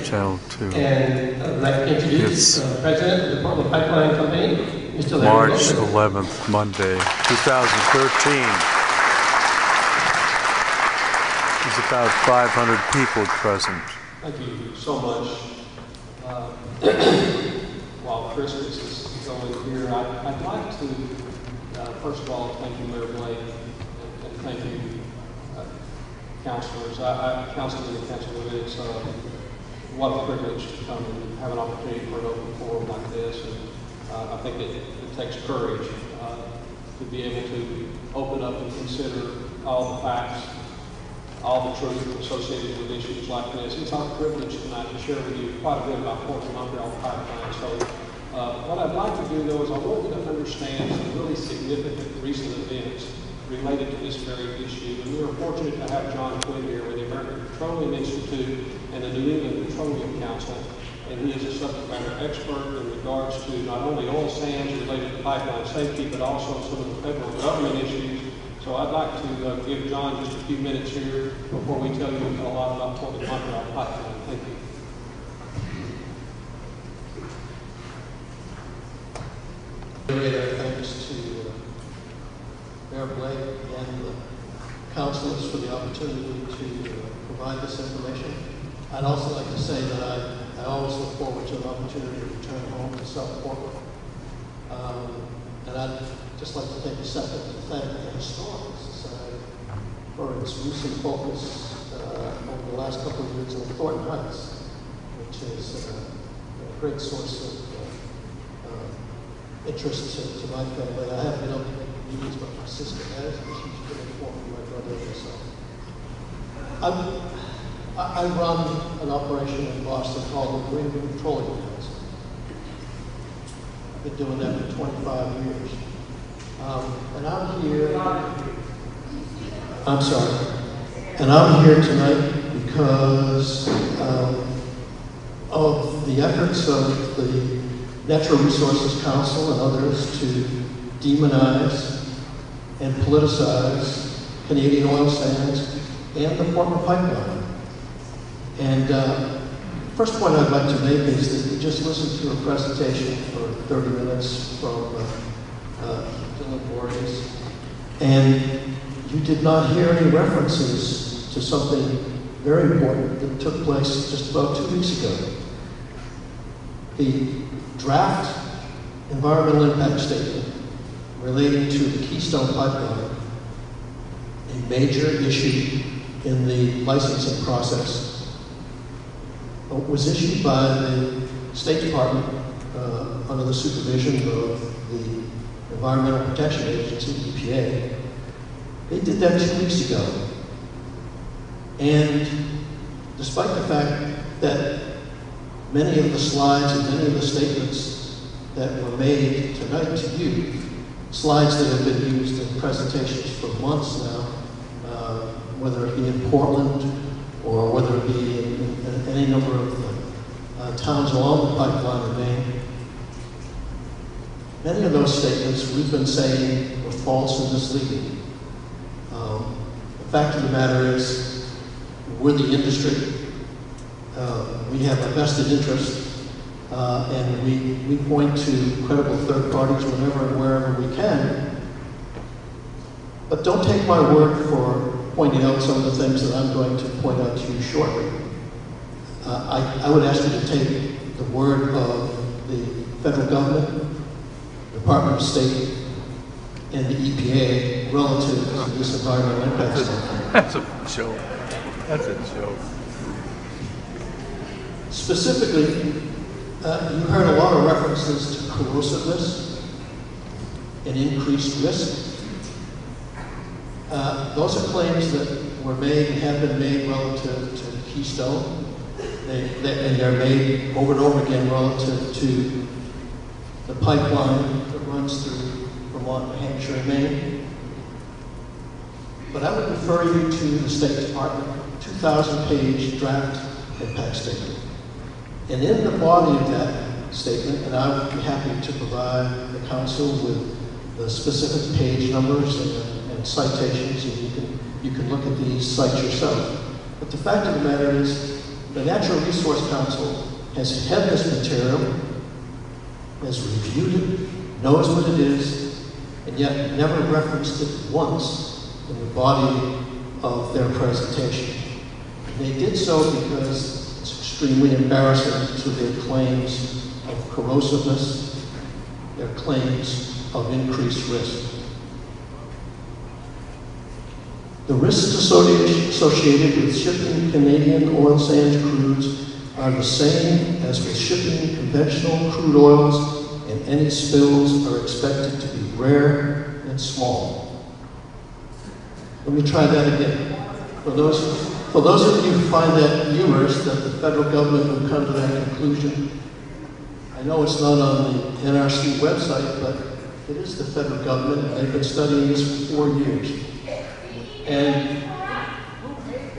Channel 2. And I'd like to introduce President of the Portland Pipeline Company, Mr. Larry March Wilson. 11th, Monday, 2013. There's about 500 people present. Thank you so much. While Christmas is going here, I'd like to, first of all, thank you, Mayor Blake, and thank you, councilors. Councilman and councilwomen, it's what a privilege to come and have an opportunity for an open forum like this. And I think it takes courage to be able to open up and consider all the facts, all the truth associated with issues like this. It's our privilege tonight to share with you quite a bit about Portland Montreal Pipeline. So what I'd like to do, though, is I want you to understand some really significant recent events related to this very issue. And we are fortunate to have John Quinn here with the American Petroleum Institute and the New England Petroleum Council. And he is a subject matter expert in regards to not only oil sands related to pipeline safety, but also some of the federal government issues. So I'd like to give John just a few minutes here before we tell you a lot about Portland Montreal Pipeline. Thank you. Thanks to Mayor Blake and the councilors for the opportunity to provide this information. I'd also like to say that I always look forward to an opportunity to return home to South Portland. And I'd just like to take a second to thank the Historical Society for its recent focus over the last couple of years on Thornton Heights, which is a great source of interest to my family. I haven't been able to make meetings, but my sister has, and she's been informed of my brother and myself. I run an operation in Boston called the Green Petroleum Council. I've been doing that for 25 years. And I'm here, and I'm here tonight because of the efforts of the Natural Resources Council and others to demonize and politicize Canadian oil sands and the Portland Pipeline. And first point I'd like to make is that we just listened to a presentation for 30 minutes from Dylan Borges, and you did not hear any references to something very important that took place just about 2 weeks ago. The draft environmental impact statement relating to the Keystone Pipeline, a major issue in the licensing process, was issued by the State Department under the supervision of the Environmental Protection Agency, EPA. They did that 2 weeks ago. And despite the fact that many of the slides and many of the statements that were made tonight to you, slides that have been used in presentations for months now, whether it be in Portland or whether it be in any number of towns along the pipeline in Maine. Many of those statements we've been saying were false and misleading. The fact of the matter is, we're the industry. We have a vested interest, and we point to credible third parties whenever and wherever we can. But don't take my word for pointing out some of the things that I'm going to point out to you shortly. I would ask you to take the word of the federal government, Department of State, and the EPA relative to this environmental impact statement. That's a joke. That's a joke. Specifically, you heard a lot of references to corrosiveness and increased risk. Those are claims that were made and have been made relative to Keystone. And they're made over and over again relative to the pipeline that runs through Vermont, New Hampshire, and Maine. But I would refer you to the State Department 2,000-page draft impact statement. And in the body of that statement, and I would be happy to provide the council with the specific page numbers and citations, and you can look at these sites yourself. But the fact of the matter is, The Natural Resource Council has had this material, has reviewed it, knows what it is, and yet never referenced it once in the body of their presentation. And they did so because it's extremely embarrassing to their claims of corrosiveness, their claims of increased risk. The risks associated with shipping Canadian oil sands crudes are the same as with shipping conventional crude oils, and any spills are expected to be rare and small. Let me try that again. For those of you who find that humorous, that the federal government would come to that conclusion, I know it's not on the NRC website, but it is the federal government, and they've been studying this for 4 years. And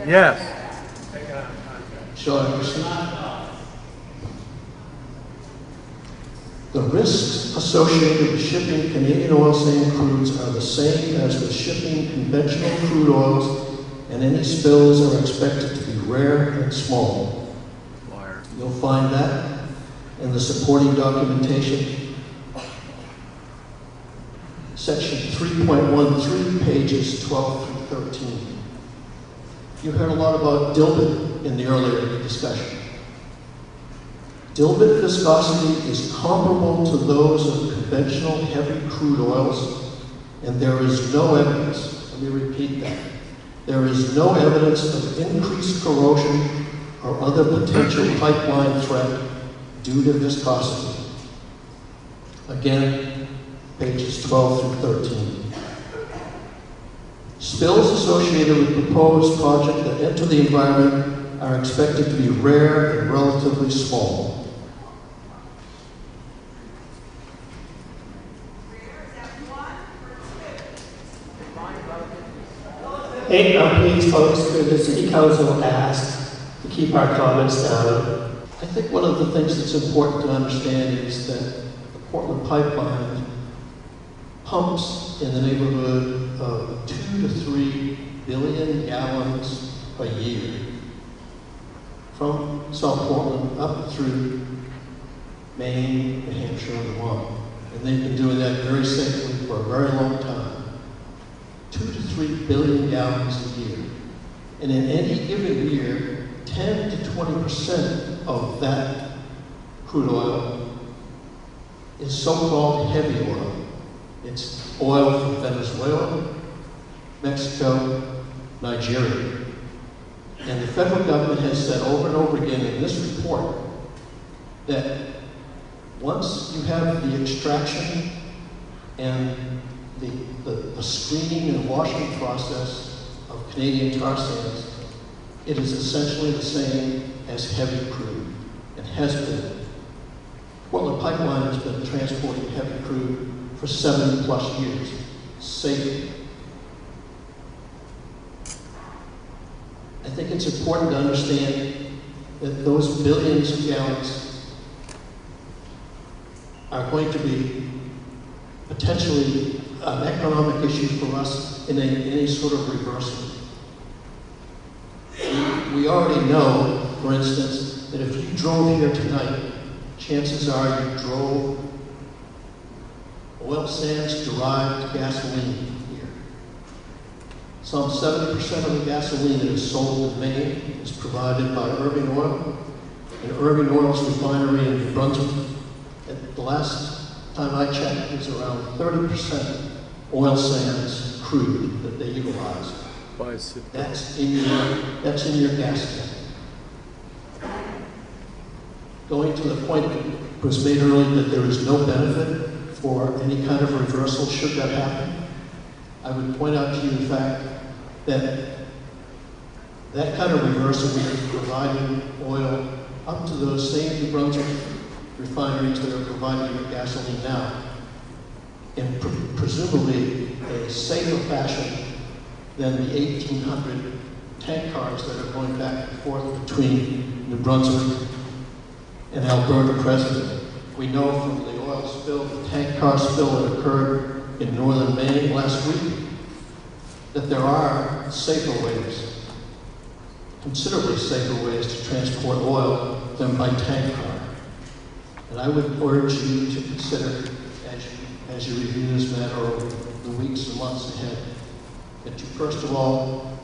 Yes. shall I proceed? The risks associated with shipping Canadian oil sand crudes are the same as with shipping conventional crude oils, and any spills are expected to be rare and small. Liar. You'll find that in the supporting documentation, section 3.13, pages 12 through 13. You heard a lot about dilbit in the earlier discussion. Dilbit viscosity is comparable to those of conventional heavy crude oils, and there is no evidence, let me repeat that, there is no evidence of increased corrosion or other potential pipeline threat due to viscosity. Again, pages 12 through 13. Spills associated with proposed projects that enter the environment are expected to be rare and relatively small. Hey, please, folks, could the City Council ask to keep our comments down? I think one of the things that's important to understand is that the Portland pipeline pumps in the neighborhood of 2 to 3 billion gallons a year from South Portland up through Maine, New Hampshire, and Vermont. And they've been doing that very safely for a very long time. 2 to 3 billion gallons a year. And in any given year, 10 to 20% of that crude oil is so-called heavy oil. It's oil from Venezuela, Mexico, Nigeria. And the federal government has said over and over again in this report that once you have the extraction and the screening and washing process of Canadian tar sands, it is essentially the same as heavy crude. It has been. Portland Pipeline has been transporting heavy crude for 70+ years, safely. I think it's important to understand that those billions of gallons are going to be potentially an economic issue for us in any sort of reversal. We already know, for instance, that if you drove here tonight, chances are you drove oil sands derived gasoline here. Some 70% of the gasoline that is sold in Maine is provided by Irving Oil, and Irving Oil's refinery in New Brunswick. At the last time I checked, it was around 30% oil sands crude that they utilize. That's in your gas tank. Going to the point that was made earlier that there is no benefit for any kind of reversal should that happen, I would point out to you, in fact, that that kind of reversal would be providing oil up to those same New Brunswick refineries that are providing your gasoline now, in presumably a safer fashion than the 1,800 tank cars that are going back and forth between New Brunswick and Alberta presently. We know from the oil spill, the tank car spill that occurred in northern Maine last week, that there are safer ways to considerably safer ways to transport oil than by tank car. And I would urge you to consider, as you review this matter over the weeks and months ahead, that you first of all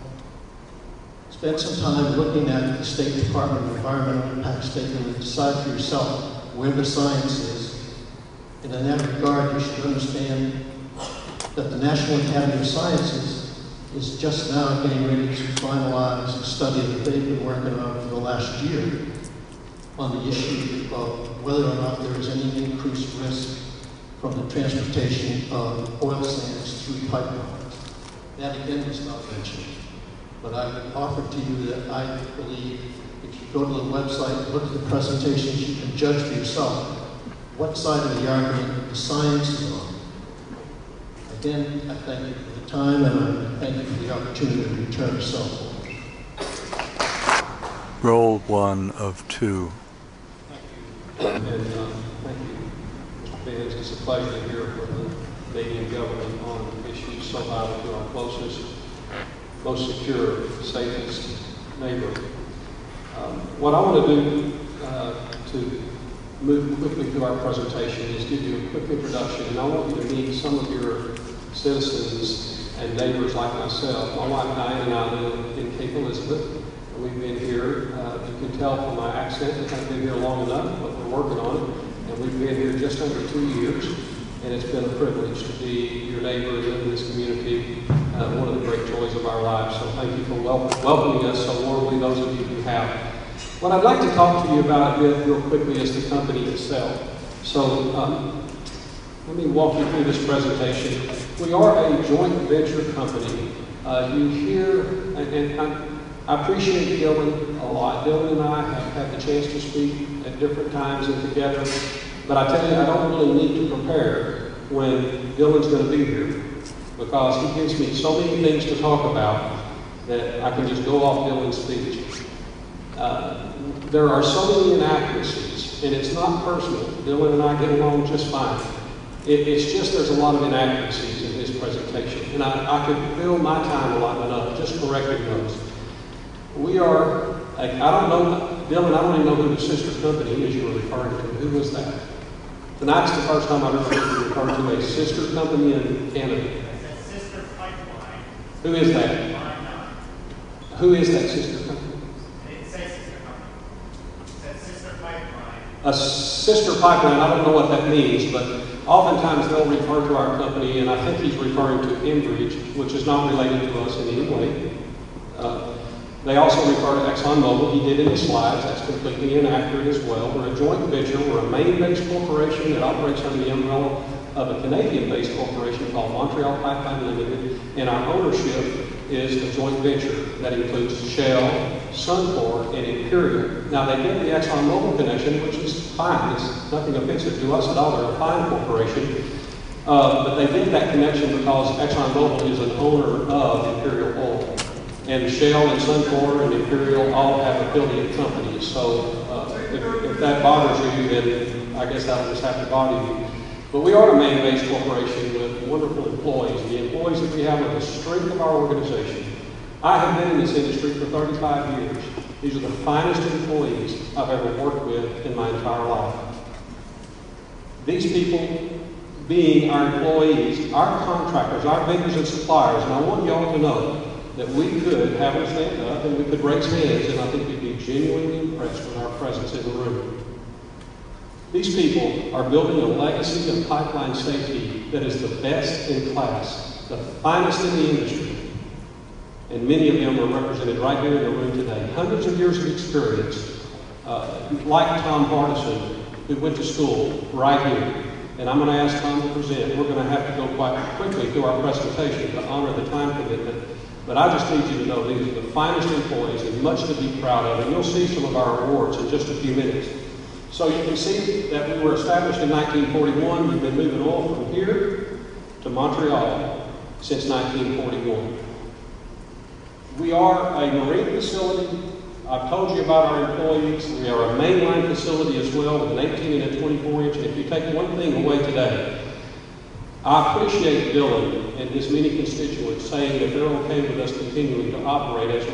spend some time looking at the State Department of Environmental Impact Statement and decide for yourself where the science is. And in that regard, you should understand that the National Academy of Sciences is just now getting ready to finalize a study that they've been working on for the last year on the issue of whether or not there is any increased risk from the transportation of oil sands through pipelines. That again was not mentioned, but I would offer to you that I believe if you go to the website, look at the presentations, you can judge for yourself what side of the argument the science is on. Again, I thank you for the time, and I thank you for the opportunity to return to SoPo. Roll 1 of 2. Thank you. And thank you, Mr. Benz. It's a pleasure to hear from the Canadian government on issues so vital to our closest, most secure, safest neighbor. What I want to do to move quickly through our presentation is give you a quick introduction, and I want you to meet some of your citizens and neighbors like myself. My wife Diane and I live in Cape Elizabeth, and we've been here. You can tell from my accent that I've been here long enough, but we're working on it. And we've been here just under 2 years, and it's been a privilege to be your neighbor, live in this community, one of the great joys of our lives. So thank you for welcoming us so warmly, those of you who have. What I'd like to talk to you about a bit real quickly is the company itself. So let me walk you through this presentation. We are a joint venture company. You hear, and I appreciate Dylan a lot. Dylan and I have had the chance to speak at different times and together, but I tell you, I don't really need to prepare when Dylan's going to be here, because he gives me so many things to talk about that I can just go off Dylan's speech. There are so many inaccuracies, and it's not personal. Dylan and I get along just fine. It's just there's a lot of inaccuracies in his presentation, and I could fill my time allotment up just correcting those. We are, I don't know, Dylan, I don't even know who the sister company is you were referring to. Who was that? Tonight's the first time I've ever heard you refer to a sister company in Canada. It's a sister pipeline. Who is that? Who is that sister company? It says sister company. It says sister pipeline. A sister pipeline, I don't know what that means, but oftentimes they'll refer to our company, and I think he's referring to Enbridge, which is not related to us in any way. They also refer to ExxonMobil. He did in his slides. That's completely inaccurate as well. We're a joint venture. We're a Maine-based corporation that operates under the umbrella of a Canadian-based corporation called Montreal Pipeline Limited, and our ownership is a joint venture that includes Shell, Suncor, and Imperial. Now, they did the ExxonMobil connection, which is fine. It's nothing offensive to us at all. They're a fine corporation. But they did that connection because ExxonMobil is an owner of Imperial Oil. And Shell and Suncor and Imperial all have affiliate companies. So if that bothers you, then I guess that'll just have to bother you. But we are a Maine-based corporation with wonderful employees. The employees that we have are the strength of our organization. I have been in this industry for 35 years. These are the finest employees I've ever worked with in my entire life. These people being our employees, our contractors, our vendors and suppliers, and I want y'all to know that we could have them stand up and we could raise hands, and I think you'd be genuinely impressed with our presence in the room. These people are building a legacy of pipeline safety that is the best in class, the finest in the industry. And many of them are represented right here in the room today. Hundreds of years of experience, like Tom Hardison, who went to school right here. And I'm going to ask Tom to present. We're going to have to go quite quickly through our presentation to honor the time commitment. But I just need you to know these are the finest employees and much to be proud of. And you'll see some of our awards in just a few minutes. So you can see that we were established in 1941. We've been moving oil from here to Montreal since 1941. We are a marine facility. I've told you about our employees. We are a mainline facility as well with an 18 and a 24-inch. And if you take one thing away today, I appreciate Dylan and his many constituents saying that they're okay with us continuing to operate as we